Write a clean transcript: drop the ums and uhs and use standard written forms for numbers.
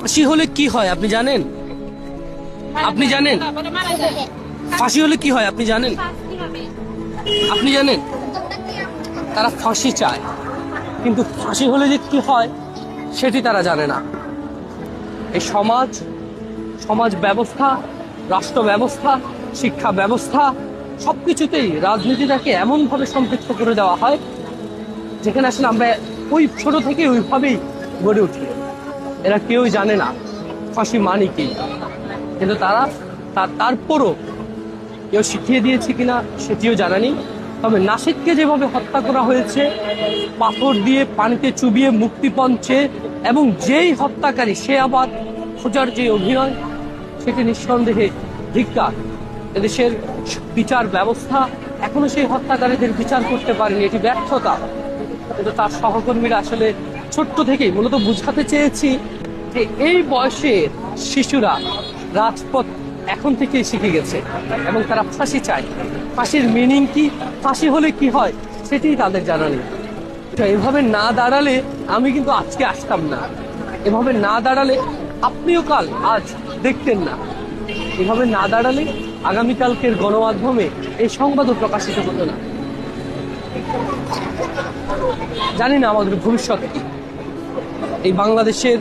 ফাঁসি হলে কি হয় আপনি জানেন? আপনি জানেন ফাঁসি হলে কি হয় আপনি জানেন? আপনি জানেন? তারা ফাঁসি চায়, কিন্তু ফাঁসি হলে যে কি হয় সেটি তারা জানে না। এই সমাজ, সমাজ ব্যবস্থা, রাষ্ট্র ব্যবস্থা, শিক্ষা ব্যবস্থা সবকিছুতেই রাজনীতিটাকে এমনভাবে সম্পৃক্ত করে দেওয়া হয় যেখানে আসলে আমরা ওই ছোট থেকে ওইভাবেই গড়ে উঠি। এরা কেউই জানে না ফাঁসি মানে কি, কিন্তু তারা তারপরও কেউ শিখিয়ে দিয়েছে কিনা সেটিও জানা নেই। তবে নাসিদকে যেভাবে হত্যা করা হয়েছে, পাথর দিয়ে পানিতে চুবিয়ে মুক্তিপণ চেয়ে, এবং যেই হত্যাকারী সে আবার খোঁজার যে অভিনয়, সেটি নিঃসন্দেহে ধিক্কার। এদেশের বিচার ব্যবস্থা এখনো সেই হত্যাকারীদের বিচার করতে পারেনি, এটি ব্যর্থতা। কিন্তু তার সহকর্মীরা আসলে ছোট্ট থেকেই মূলত বুঝাতে চেয়েছি যে এই বয়সের শিশুরা রাজপথ এখন থেকেই শিখে গেছে এবং তারা ফাঁসি চায়। ফাঁসির মিনিং কি, ফাঁসি হলে কি হয় সেটি তাদের জানা নেই। এভাবে না দাঁড়ালে আমি কিন্তু আজকে আসতাম না, এভাবে না দাঁড়ালে আপনিও কাল আজ দেখতেন না, এভাবে না দাঁড়ালে আগামীকালকের গণমাধ্যমে এই সংবাদও প্রকাশিত হতো না। জানি না আমাদের ভবিষ্যৎ কি এই বাংলাদেশের